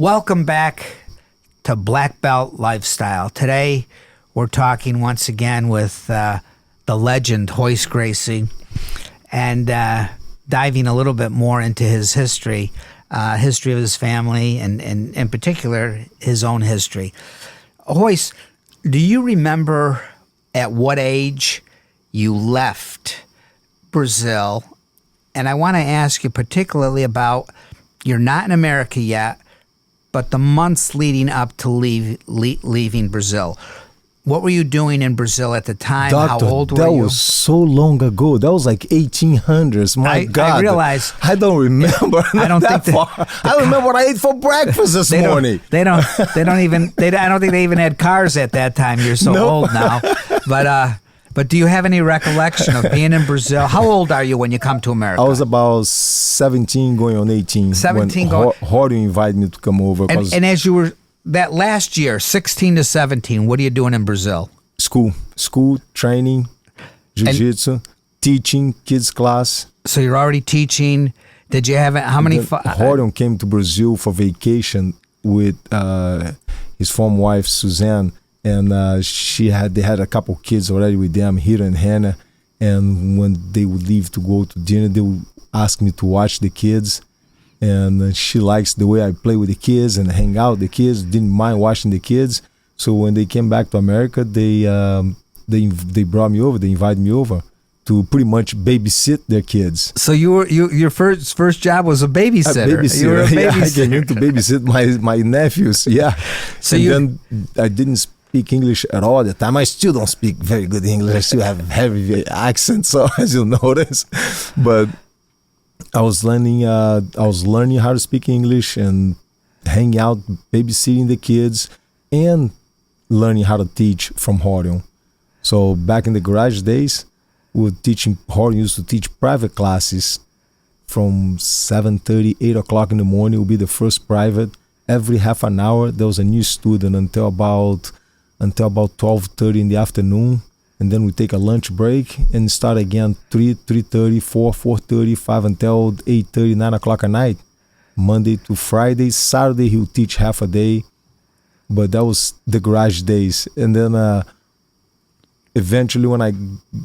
Welcome back to Black Belt Lifestyle. Today, we're talking once again with the legend, Royce Gracie, and diving a little bit more into his history of his family, and in particular, his own history. Royce, do you remember at what age you left Brazil? And I want to ask you particularly about, you're not in America yet, but the months leading up to leaving Brazil. What were you doing in Brazil at the time? Doctor, how old were you? that was so long ago. That was like 1800s. My God. I realize. I don't remember. I don't think far. I remember what I ate for breakfast this morning. I don't think they even had cars at that time. You're so old now. But do you have any recollection of being in Brazil? How old are you when you come to America? I was about 17 going on 18. 17 when Jorge invited me to come over. And as you were, that last year, 16 to 17, what are you doing in Brazil? School, training, jiu-jitsu, teaching, kids class. So you're already teaching. Did you have, how many? Jorge came to Brazil for vacation with his former wife, Suzanne. And they had a couple kids already with them, Hira and Hannah. And when they would leave to go to dinner, they would ask me to watch the kids. And she likes the way I play with the kids and hang out with the kids. Didn't mind watching the kids. So when they came back to America, they brought me over. They invited me over to pretty much babysit their kids. So your first job was a babysitter. You were a babysitter. Yeah, I came in to babysit my nephews. Yeah. So then I didn't speak English at all at the time. I still don't speak very good English. I still have heavy accent, so as you'll notice. But I was learning how to speak English and hang out, babysitting the kids, and learning how to teach from Jorge. So back in the garage days, Jorge used to teach private classes from 7:30, 8 o'clock in the morning. Would be the first private. Every half an hour, there was a new student until about 12:30 in the afternoon, and then we take a lunch break and start again 3:30, 4:30, 5 until 8:30, 9 o'clock at night, Monday to Friday. Saturday he would teach half a day, but that was the garage days. And then eventually, when I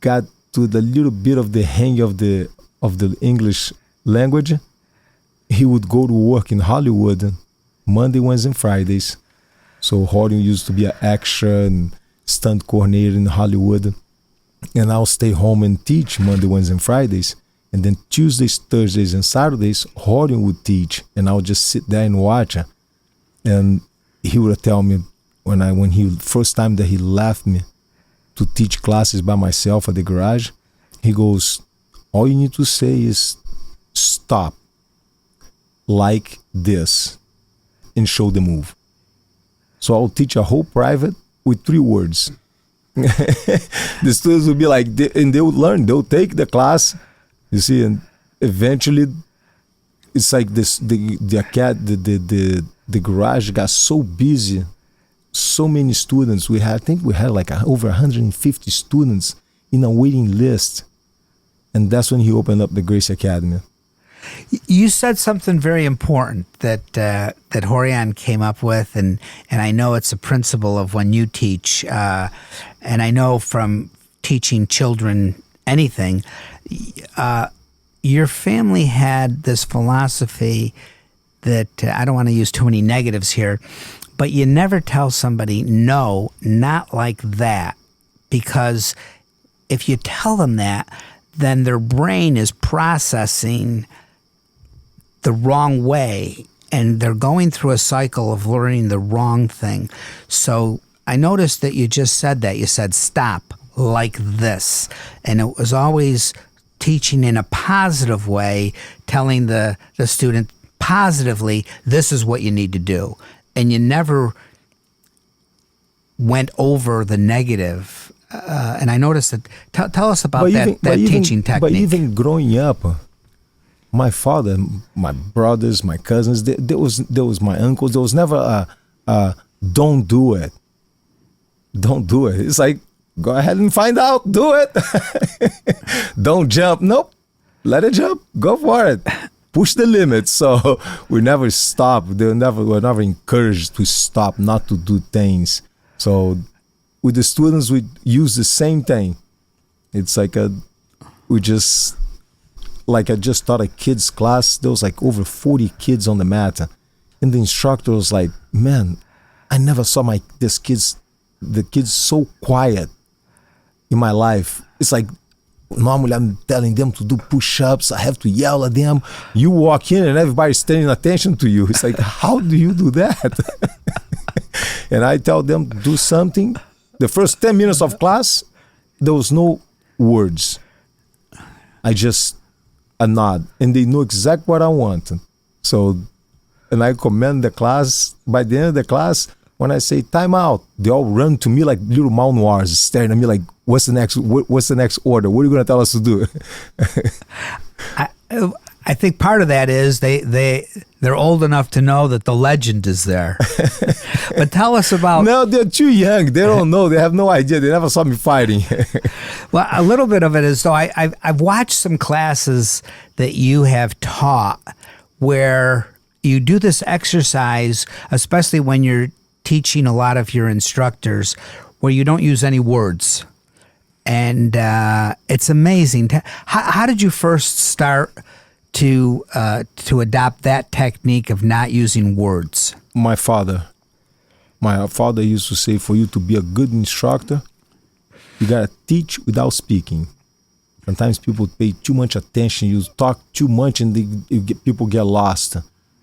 got to the little bit of the hang of the English language, he would go to work in Hollywood Monday, Wednesday, and Fridays. So Jorge used to be an extra and stunt coordinator in Hollywood. And I'll stay home and teach Monday, Wednesday, and Fridays. And then Tuesdays, Thursdays, and Saturdays, Jorge would teach. And I would just sit there and watch. And he would tell me when he first time that he left me to teach classes by myself at the garage, he goes, all you need to say is stop like this and show the move. So I'll teach a whole private with 3 words. The students will be like, and they will learn. They'll take the class, you see, and eventually, it's like this. The garage got so busy, so many students. I think we had like over 150 students in a waiting list, and that's when he opened up the Gracie Academy. You said something very important that Jorge came up with, and I know it's a principle of when you teach, and I know from teaching children anything, your family had this philosophy that I don't want to use too many negatives here, but you never tell somebody, no, not like that, because if you tell them that, then their brain is processing the wrong way, and they're going through a cycle of learning the wrong thing. So I noticed that you just said that. You said stop like this, and it was always teaching in a positive way, telling the student positively, this is what you need to do. And you never went over the negative. And I noticed that. Tell us about that teaching technique. But even growing up, my father, my brothers, my cousins, there was my uncles. There was never don't do it. Don't do it. It's like, go ahead and find out. Do it. Don't jump. Nope. Let it jump. Go for it. push the limits. So we never stop. We're never encouraged to stop, not to do things. So with the students, we use the same thing. It's like I just taught a kids class. There was like over 40 kids on the mat. And the instructor was like, man, I never saw the kids so quiet in my life. It's like, normally I'm telling them to do push-ups. I have to yell at them. You walk in and everybody's paying attention to you. It's like, how do you do that? And I tell them to do something. The first 10 minutes of class, there was no words. I just a nod. And they know exactly what I want. So, and I command the class. By the end of the class, when I say time out, they all run to me like little Malnoirs, staring at me like, what's the next order? What are you going to tell us to do? I think part of that is they're old enough to know that the legend is there. But tell us about... No, they're too young. They don't know. They have no idea. They never saw me fighting. Well, a little bit of it is, so I've watched some classes that you have taught where you do this exercise, especially when you're teaching a lot of your instructors, where you don't use any words. And it's amazing. How did you first start to adopt that technique of not using words? My father used to say, for you to be a good instructor, you gotta teach without speaking. Sometimes people pay too much attention. You talk too much and people get lost.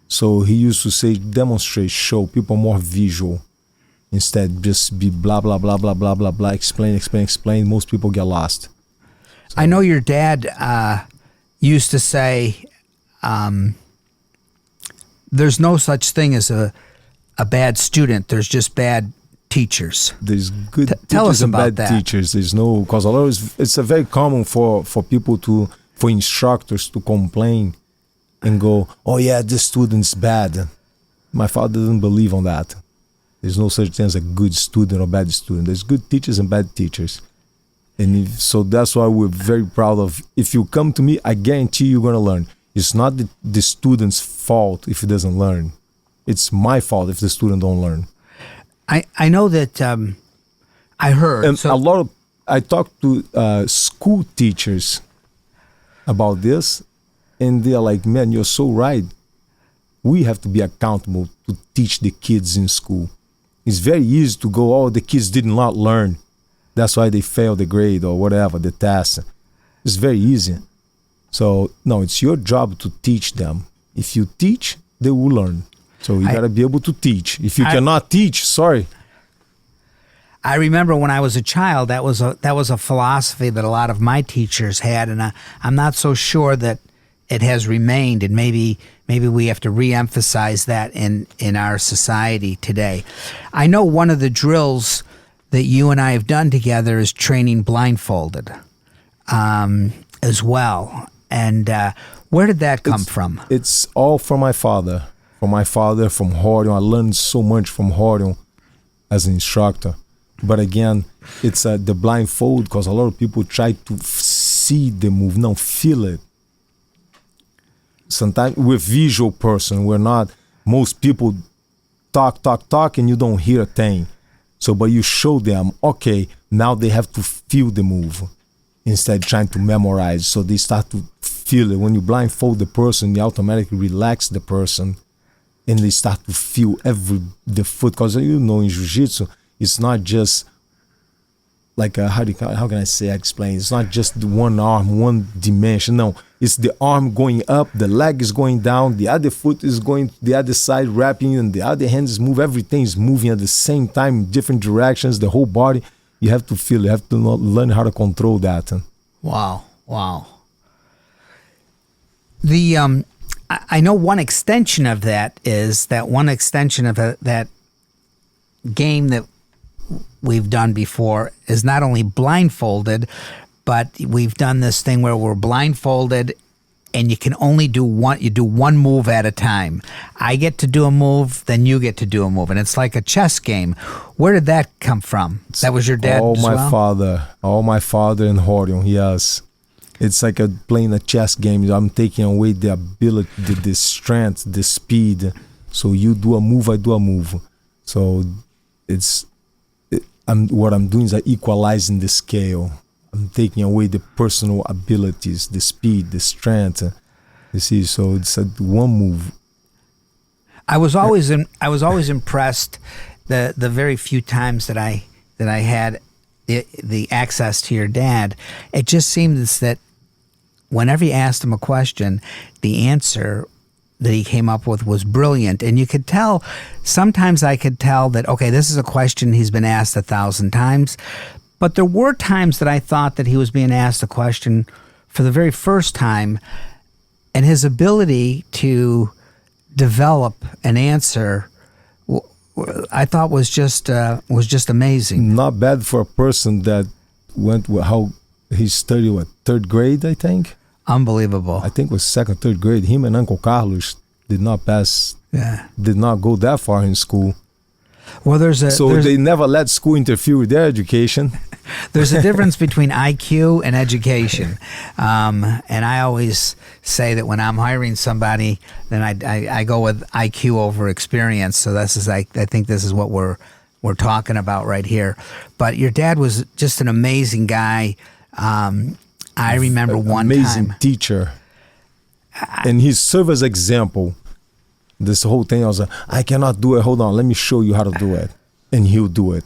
So he used to say, demonstrate, show people more visual. Instead, just be blah, blah, blah, blah, blah, blah, blah, explain. Most people get lost. So. I know your dad used to say, there's no such thing as a bad student. There's just bad teachers. There's good tell us teachers and about bad that. teachers. There's no, because it's a very common for people for instructors to complain and go, oh yeah, this student's bad. My father doesn't believe on that. There's no such thing as a good student or bad student. There's good teachers and bad teachers. And so that's why we're very proud of, if you come to me, I guarantee you're going to learn. It's not the student's fault if he doesn't learn. It's my fault if the student don't learn. I know that I heard. And I talked to school teachers about this, and they're like, man, you're so right. We have to be accountable to teach the kids in school. It's very easy to go, oh, the kids did not learn. That's why they failed the grade or whatever, the test. It's very easy. So, no, it's your job to teach them. If you teach, they will learn. So you got to be able to teach. If you cannot teach, sorry. I remember when I was a child, that was a philosophy that a lot of my teachers had, and I'm not so sure that it has remained, and maybe we have to re-emphasize that in our society today. I know one of the drills that you and I have done together is training blindfolded as well. And where did that come from? It's all from my father. From Horion. I learned so much from Horion as an instructor. But again, it's the blindfold, because a lot of people try to see the move, no, feel it. Sometimes we're visual person. We're not. Most people talk, and you don't hear a thing. So, but you show them, okay, now they have to feel the move instead of trying to memorize. So they start to feel it. When you blindfold the person, you automatically relax the person, and they start to feel the foot. Because in Jiu-Jitsu, it's not just like how can I explain? It's not just one arm, one dimension. No, it's the arm going up, the leg is going down, the other foot is going to the other side, wrapping, and the other hand is moving. Everything is moving at the same time in different directions. The whole body, you have to feel. You have to learn how to control that. Wow. The I know one extension of that is that that game that we've done before is not only blindfolded, but we've done this thing where we're blindfolded and you can only do one move at a time. I get to do a move, then you get to do a move, and it's like a chess game. Where did that come from? That was your dad all as my well? All my father and Horion, yes. It's like playing a chess game. I'm taking away the ability, the strength, the speed. So you do a move, I do a move. So what I'm doing is equalizing the scale. I'm taking away the personal abilities, the speed, the strength. You see, so it's one move. I was always impressed the very few times that I had the access to your dad. It just seems that whenever you asked him a question, the answer that he came up with was brilliant. And you could tell, sometimes I could tell that, okay, this is a question he's been asked 1,000 times. But there were times that I thought that he was being asked a question for the very first time, and his ability to develop an answer, I thought was just amazing. Not bad for a person that went how he studied third grade, I think. Unbelievable. I think it was second, third grade. Him and Uncle Carlos did not pass. Yeah. Did not go that far in school. Well, they never let school interfere with their education. There's a difference between IQ and education, and I always say that when I'm hiring somebody, then I go with IQ over experience. So I think this is what we're talking about right here. But your dad was just an amazing guy. I remember one amazing time, teacher, and he served as example. This whole thing, I was like, I cannot do it. Hold on, let me show you how to do it, and he'll do it.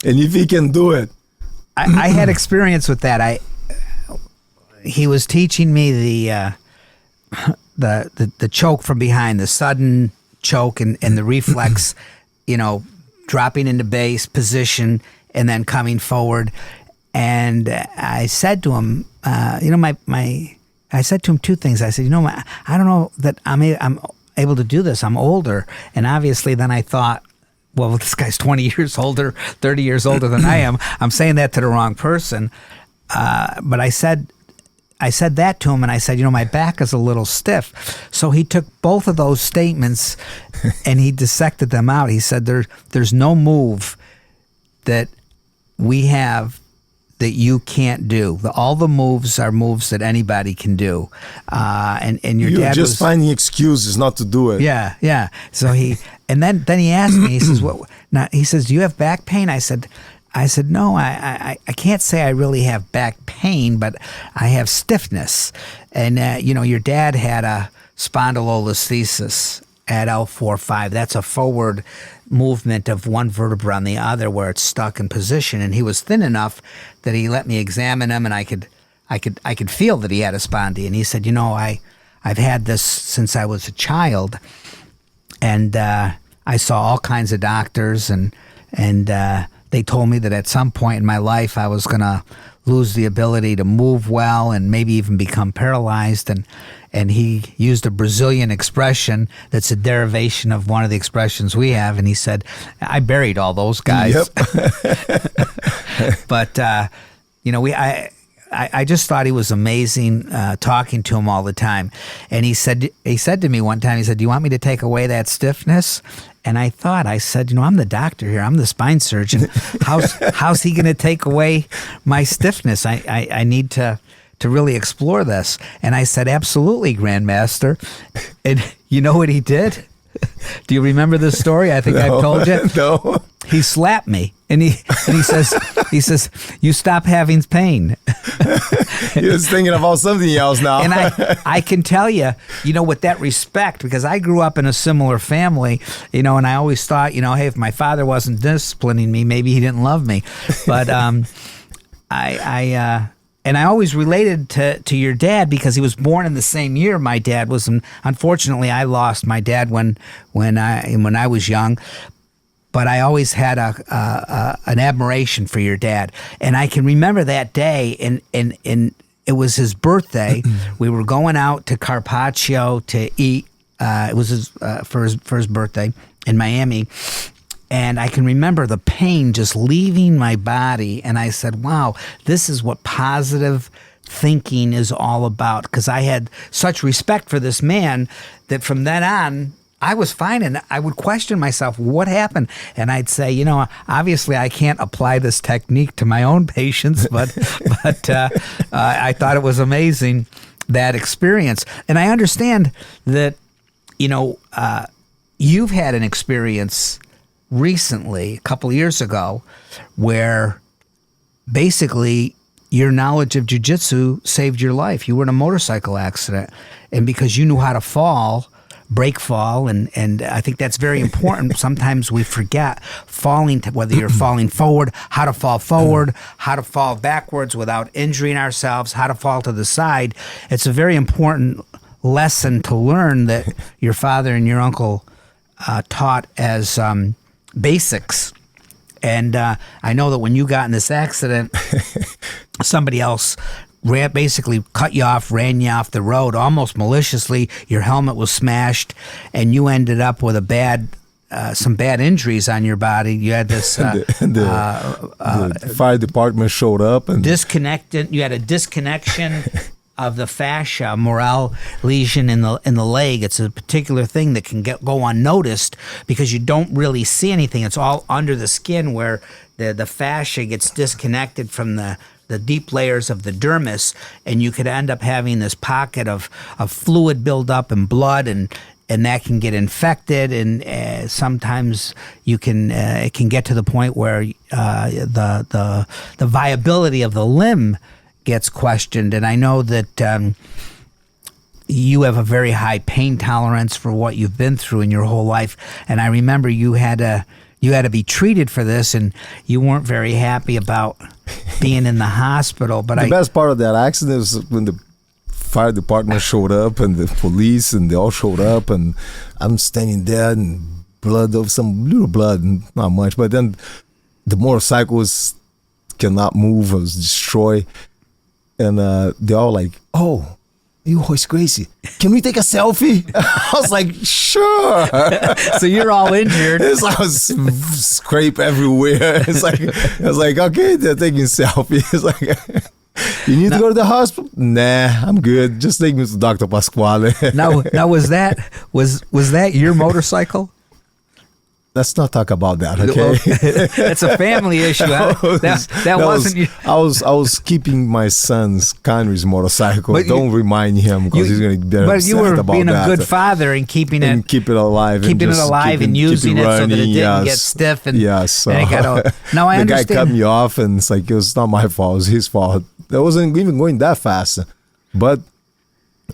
And if he can do it, I had experience with that. He was teaching me the choke from behind, the sudden choke and the reflex, dropping into base position and then coming forward. And I said to him, I said to him two things. I said, I don't know that I'm able to do this. I'm older. And obviously then I thought, well, this guy's 20 years older, 30 years older than I am. I'm saying that to the wrong person. But I said that to him, and I said, my back is a little stiff. So he took both of those statements and he dissected them out. He said, there's no move that we have that you can't do. All the moves are moves that anybody can do. And your You're dad just was finding excuses not to do it. Yeah. So then he asked me. He says, "What?" Now he says, "Do you have back pain?" I said, "No, I can't say I really have back pain, but I have stiffness." And your dad had a spondylolisthesis at L4-5. That's a forward movement of one vertebra on the other where it's stuck in position. And he was thin enough that he let me examine him, and I could feel that he had a spondy. And he said, I've had this since I was a child, and I saw all kinds of doctors, and they told me that at some point in my life I was going to lose the ability to move well and maybe even become paralyzed. And he used a Brazilian expression that's a derivation of one of the expressions we have. And he said, I buried all those guys. Yep. But, I just thought he was amazing talking to him all the time. And he said to me one time, he said, do you want me to take away that stiffness? And I said, I'm the doctor here. I'm the spine surgeon. How's he going to take away my stiffness? I need to really explore this. And I said, absolutely, Grandmaster. And you know what he did? Do you remember this story? I think I've told you. No. He slapped me, and he says, you stop having pain. He was thinking about something else now. And I can tell you, with that respect, because I grew up in a similar family, and I always thought, hey, if my father wasn't disciplining me, maybe he didn't love me. But and I always related to your dad because he was born in the same year my dad was. And unfortunately, I lost my dad when I was young. But I always had an admiration for your dad, and I can remember that day. And it was his birthday. We were going out to Carpaccio to eat. It was for his birthday in Miami. And I can remember the pain just leaving my body. And I said, wow, this is what positive thinking is all about. Because I had such respect for this man that from then on, I was fine, and I would question myself, what happened? And I'd say, obviously I can't apply this technique to my own patients, but I thought it was amazing, that experience. And I understand that, you've had an experience recently, a couple of years ago, where basically your knowledge of jiu-jitsu saved your life. You were in a motorcycle accident, and because you knew how to break fall, and I think that's very important. Sometimes we forget whether you're falling forward, how to fall forward, how to fall backwards without injuring ourselves, how to fall to the side. It's a very important lesson to learn that your father and your uncle taught as basics. And I know that when you got in this accident, somebody else basically cut you off, ran you off the road almost maliciously. Your helmet was smashed, and you ended up with some bad injuries on your body. You had this the fire department showed up and You had a disconnection of the fascia, Morel lesion in the leg. It's a particular thing that can go unnoticed because you don't really see anything. It's all under the skin where the fascia gets disconnected from the deep layers of the dermis, and you could end up having this pocket of fluid buildup and blood, and that can get infected, and sometimes it can get to the point where the viability of the limb gets questioned. And I know that you have a very high pain tolerance for what you've been through in your whole life, and I remember you had to be treated for this, and you weren't very happy about being in the hospital. But the best part of that accident was when the fire department showed up and the police, and they all showed up, and I'm standing there, and some little blood, not much, but then the motorcycle cannot move, it was destroyed, and they're all like, "Oh, you Royce Gracie, can we take a selfie?" I was like, "Sure." So you're all injured. It's like scrape everywhere. I was like, okay, they're taking selfie. It's like, you need to go to the hospital? Nah, I'm good. Just take me to Dr. Pasquale. Now was that your motorcycle? Let's not talk about that, okay? It's a family issue. That wasn't you. I was keeping my son's Connery's motorcycle. Don't remind him because he's going to be But upset you were about being that. a good father and keep it alive, and using it so that it didn't get stiff. And, yes. and it got now I the understand. guy cut me off, and it's like, it was not my fault. It was his fault. I wasn't even going that fast. But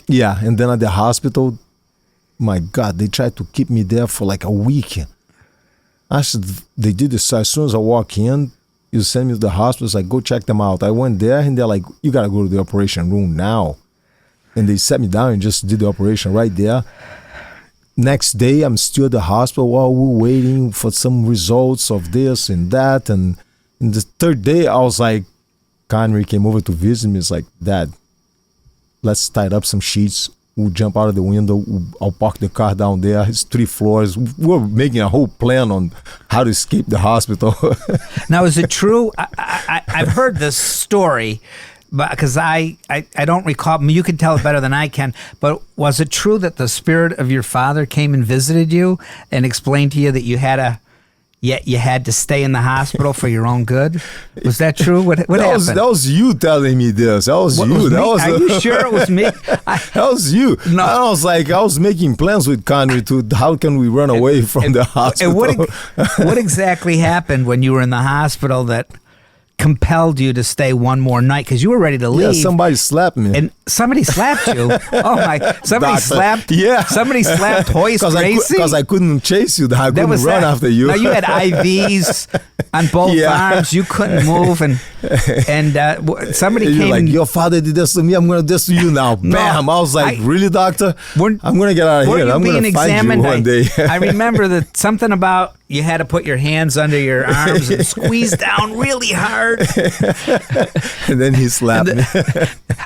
yeah, and then at the hospital, my God, they tried to keep me there for like a week. Actually, they did this. As soon as I walk in, you send me to the hospital. It's like, go check them out. I went there, and they're like, you got to go to the operation room now. And they set me down and just did the operation right there. Next day, I'm still at the hospital while we're waiting for some results of this and that. And the third day, I was like, Connery came over to visit me. It's like, Dad, let's tie up some sheets. We'll jump out of the window. I'll park the car down there. It's 3 floors. We're making a whole plan on how to escape the hospital. Now, is it true? I've heard this story, but because I don't recall. I mean, you can tell it better than I can. But was it true that the spirit of your father came and visited you and explained to you that you had to stay in the hospital for your own good? Was that true? What happened? That was you telling me this. That was you. Are you sure it was me? That was you. No. I was making plans with Connery to how can we run away from the hospital. And what exactly happened when you were in the hospital that compelled you to stay one more night? Because you were ready to leave. Yeah, somebody slapped me. And somebody slapped you? Oh my! Somebody slapped Royce Gracie? Because I couldn't chase you. I couldn't run after you. Now you had IVs on both arms. You couldn't move, and somebody and came. Like, your father did this to me. I'm going to do this to you now. Bam! I was like, really, doctor? I'm going to get out of here. I'm going to find you one day. I remember that something about you had to put your hands under your arms and squeeze down really hard. And then he slapped me.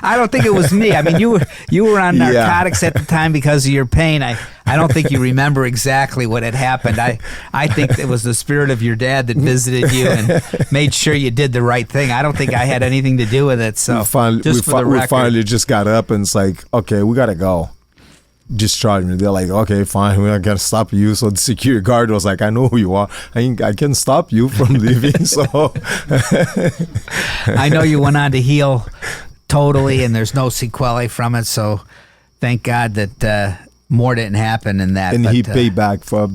I don't think it was me. I mean, you were on narcotics at the time because of your pain. I don't think you remember exactly what had happened. I think it was the spirit of your dad that visited you and made sure you did the right thing. I don't think I had anything to do with it. So we finally just got up, and it's like, okay, we got to go. discharge me. They're like, okay, fine, we're not gonna stop you. So the security guard was like, I know who you are. I can stop you from leaving. So I know you went on to heal totally, and there's no sequelae from it. So thank God that more didn't happen in that. And but, he paid back for.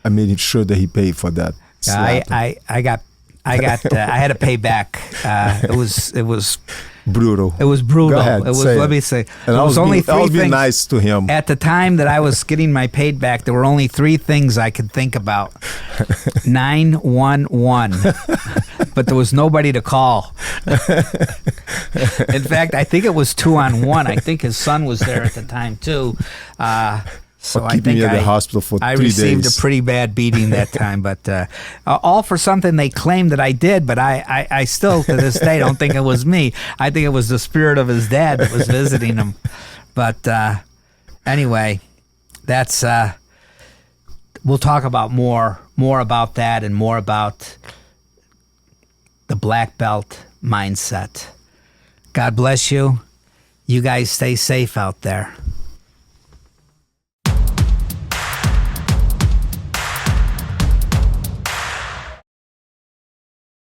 I made sure that he paid for that. I had to pay back. It was brutal. It was brutal. Go ahead, it was. say Let it. me say. And it was only I three was things. being nice to him. At the time that I was getting my paid back, there were only three things I could think about. 911, but there was nobody to call. In fact, I think it was 2-on-1. I think his son was there at the time too. So I think me at the hospital for 3 days. I received a pretty bad beating that time, but all for something they claimed that I did. But I still, to this day, don't think it was me. I think it was the spirit of his dad that was visiting him. But anyway, that's we'll talk about more about that and more about the black belt mindset. God bless you. You guys stay safe out there.